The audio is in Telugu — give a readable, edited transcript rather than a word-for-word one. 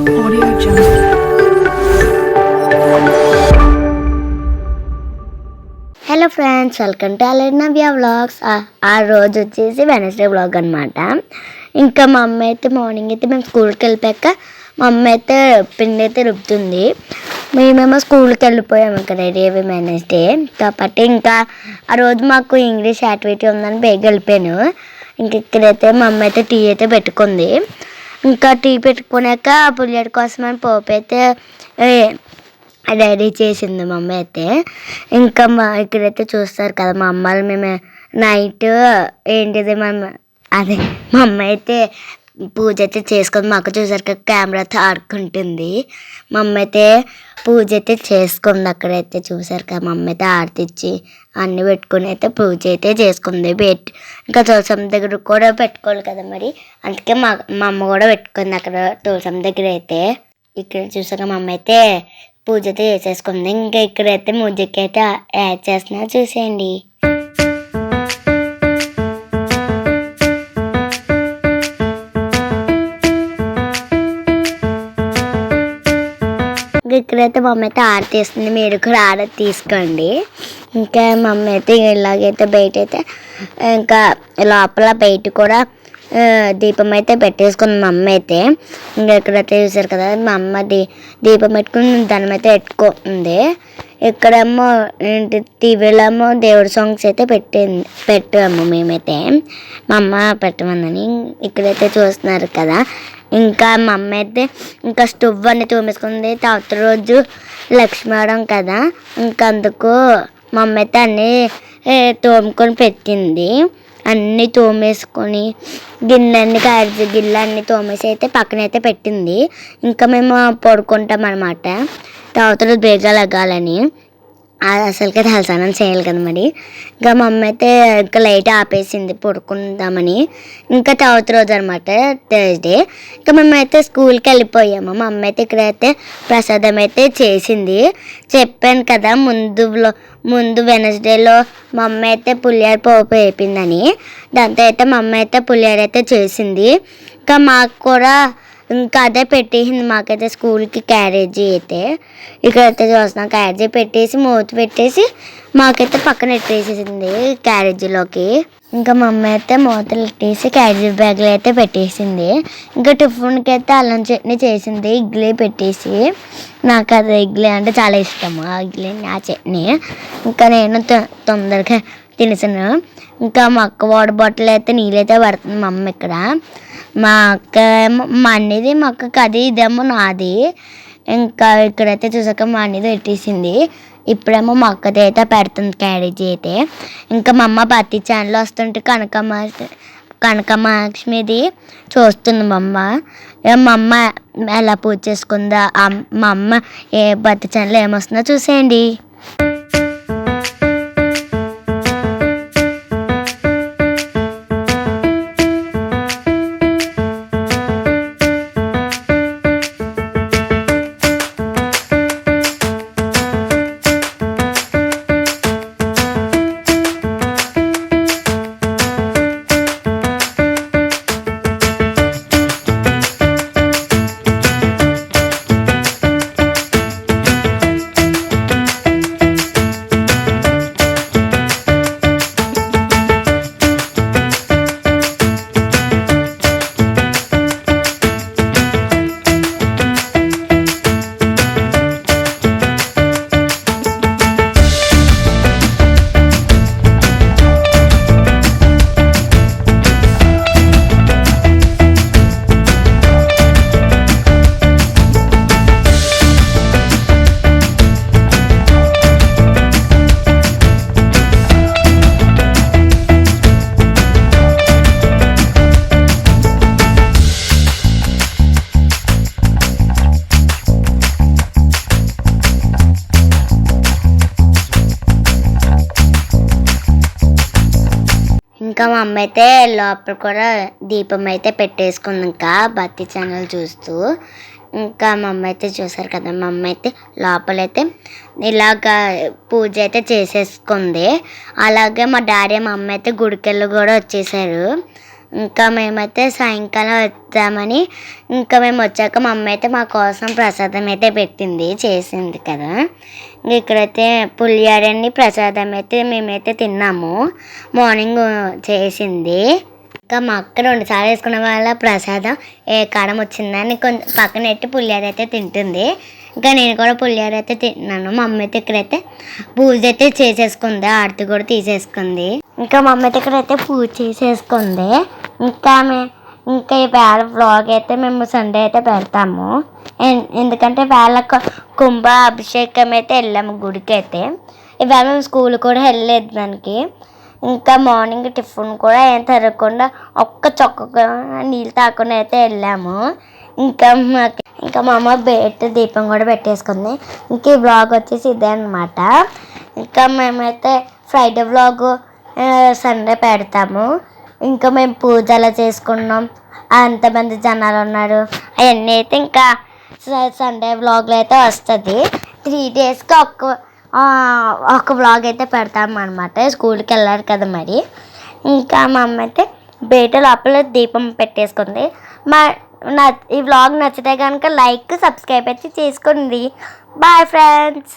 Audio Jungle. Hello friends, welcome to Navya vlogs. ఆ రోజు వచ్చేసి వెనస్డే వ్లాగ్ అనమాట. ఇంకా మా అమ్మ అయితే మార్నింగ్ అయితే మేము స్కూల్కి వెళ్ళిపోయాక మా అమ్మ అయితే పిండి అయితే రుబ్బుతుంది. మేమేమో స్కూల్కి వెళ్ళిపోయాము ఇంకా రెడీ అయ్యి వెనస్డే కాబట్టి. ఇంకా ఆ రోజు మాకు ఇంగ్లీష్ యాక్టివిటీ ఉందని బేగా వెళ్ళిపోయాను. ఇంక ఇక్కడైతే మా అమ్మ అయితే టీ అయితే పెట్టుకుంది. ఇంకా టీ పెట్టుకున్నాక పులిహోర కోసం అని పోపు అయితే రెడీ చేసింది మా అమ్మ అయితే. ఇంకా ఇక్కడైతే చూస్తారు కదా మా అమ్మాయిలు మేము నైట్ ఏంటిది అదే మా అమ్మ అయితే పూజ అయితే చేసుకొని మాకు చూసారు కదా కెమెరాతో ఆడుకుంటుంది. మా అమ్మ అయితే పూజ అయితే చేసుకుంది. అక్కడైతే చూసారు కదా మా అమ్మ అయితే ఆరతిచ్చి అన్నీ పెట్టుకుని అయితే పూజ అయితే చేసుకుంది. ఇంకా తులసం దగ్గర కూడా పెట్టుకోవాలి కదా మరి, అందుకే మా అమ్మ కూడా పెట్టుకుంది అక్కడ తులసం దగ్గర అయితే. ఇక్కడ చూసాక మా అమ్మ అయితే పూజ అయితే చేసేసుకుంది. ఇంకా ఇక్కడైతే మ్యూజిక్ అయితే యాడ్ చేస్తున్నా చూసేయండి. ఇక్కడైతే మా అమ్మ అయితే ఆరతి తీస్తుంది, మీరు కూడా ఆరతి తీసుకోండి. ఇంకా మా అమ్మ అయితే ఇలాగైతే బయట అయితే ఇంకా లోపల బయట కూడా దీపం అయితే పెట్టేసుకుంది మా అమ్మ అయితే. ఇంకా ఇక్కడైతే చూసారు కదా మా అమ్మ దీపం పెట్టుకుని ధనం అయితే పెట్టుకుంది. ఇక్కడేమో టీవీలో ఏమో దేవుడి సాంగ్స్ అయితే పెట్టాము మేమైతే మా అమ్మ పెట్టమని. ఇక్కడైతే చూస్తున్నారు కదా. ఇంకా మా అమ్మ అయితే ఇంకా స్టవ్ అన్ని తోమేసుకుంది. తర్వాత రోజు లక్ష్మీవారం కదా, ఇంకా అందుకు మా అమ్మ అయితే అన్నీ తోముకొని పెట్టింది. అన్నీ తోమేసుకొని గిన్నె అన్నీ తోమేసి అయితే పక్కన అయితే పెట్టింది. ఇంకా మేము పడుకుంటాం అనమాట. తర్వాత రోజు బేగా లెగాలని అసలుకే తలస్నానం చేయాలి కదా మరి. ఇంకా మా అమ్మ అయితే ఇంకా లైట్ ఆపేసింది పడుకుందామని. ఇంకా తర్వాత రోజు అనమాట థర్స్డే. ఇంకా మేమైతే స్కూల్కి వెళ్ళిపోయాము. మా అమ్మ అయితే ఇక్కడైతే ప్రసాదం అయితే చేసింది. చెప్పాను కదా ముందు వెనస్డేలో మా అమ్మ అయితే పులిహోర పోపు వేపిందని. దాంతో అయితే మా అమ్మ అయితే పులిహోర అయితే చేసింది. ఇంకా మాకు కూడా ఇంకా అదే పెట్టేసింది మాకైతే స్కూల్కి క్యారేజీ అయితే. ఇక్కడైతే చూస్తున్నాం క్యారేజీ పెట్టేసి మూత పెట్టేసి మాకైతే పక్కన పెట్టేసేసింది క్యారేజీలోకి. ఇంకా మా అమ్మ అయితే మూతలు పెట్టేసి క్యారేజీ బ్యాగ్లో అయితే పెట్టేసింది. ఇంకా టిఫిన్కి అయితే అల్లం చట్నీ చేసింది ఇడ్లీ పెట్టేసి. నాకు అది ఇడ్లీ అంటే చాలా ఇష్టము, ఆ ఇడ్లీ ఆ చట్నీ. ఇంకా నేను తొందరగా తినేసాను. ఇంకా మా అక్క వాటర్ బాటిల్ అయితే నీళ్ళైతే పడుతుంది మా అమ్మ ఇక్కడ. మా అక్క ఏమో మా అన్నది మా అక్కకి అది ఇదేమో నాది. ఇంకా ఇక్కడైతే చూసాక మా అన్నది పెట్టేసింది. ఇప్పుడేమో మా అక్కది అయితే పెడుతుంది క్యారేజీ అయితే. ఇంకా మా అమ్మ భక్తి ఛానల్ వస్తుంటే కనకమహాలక్ష్మిది చూస్తుంది మా అమ్మ. మా అమ్మ ఎలా పూజ చేసుకుందా, మా అమ్మ ఏ భక్తి ఛానల్ ఏమొస్తుందో చూసేయండి. ఇంకా మా అమ్మ అయితే లోపల కూడా దీపం అయితే పెట్టేసుకుంది ఇంకా భక్తి ఛానల్ చూస్తూ. ఇంకా మా అమ్మ అయితే చూసారు కదా, మా అమ్మ అయితే లోపలైతే ఇలాగ పూజ అయితే చేసేసుకుంది. అలాగే మా డాడీ మా అమ్మ అయితే గుడికెళ్ళి కూడా వచ్చేసారు. ఇంకా మేమైతే సాయంకాలం వచ్చామని ఇంకా మేము వచ్చాక మా అమ్మ అయితే మా కోసం ప్రసాదం అయితే పెట్టింది, చేసింది కదా. ఇక్కడైతే పులిహోరని ప్రసాదం అయితే మేమైతే తిన్నాము, మార్నింగ్ చేసింది. ఇంకా మా అక్క 2 సార్లు వేసుకున్న వాళ్ళ ప్రసాదం ఏ కారం వచ్చిందని కొంచెం పక్కన పెట్టి పులిహోర అయితే తింటుంది. ఇంకా నేను కూడా పులిహోర అయితే తిన్నాను. మా అమ్మ అయితే ఇక్కడైతే పూజ అయితే చేసేసుకుంది, ఆరతి కూడా తీసేసుకుంది. ఇంకా మా అమ్మ అయితే ఇక్కడైతే పూజ చేసేసుకుంది. ఇంకా ఈ వేళ వ్లాగ్ అయితే మేము సండే అయితే పెడతాము, ఎందుకంటే వేళ కుంభ అభిషేకం అయితే వెళ్ళాము గుడికి అయితే. ఇవాళ మేము స్కూల్ కూడా వెళ్ళలేదు దానికి. ఇంకా మార్నింగ్ టిఫిన్ కూడా ఏం తిరగకుండా ఒక్క చొక్క నీళ్ళు తాకుండా అయితే వెళ్ళాము. ఇంకా మా అమ్మ బయట దీపం కూడా పెట్టేసుకుంది. ఇంకా ఈ వ్లాగ్ వచ్చేసి ఇదే అనమాట. ఇంకా మేమైతే ఫ్రైడే వ్లాగ్ సండే పెడతాము. ఇంకా మేము పూజ అలా చేసుకున్నాం, అంతమంది జనాలు ఉన్నారు, అవన్నీ అయితే ఇంకా సండే వ్లాగ్లో అయితే వస్తుంది. 3 డేస్కి ఒక వ్లాగ్ అయితే పెడతాము అనమాట. స్కూల్కి వెళ్ళారు కదా మరి. ఇంకా మా అమ్మ అయితే బయట లోపల దీపం పెట్టేసుకుంది. ఈ వ్లాగ్ నచ్చితే కనుక లైక్, సబ్స్క్రైబ్ అయితే చేసుకోండి. Bye friends.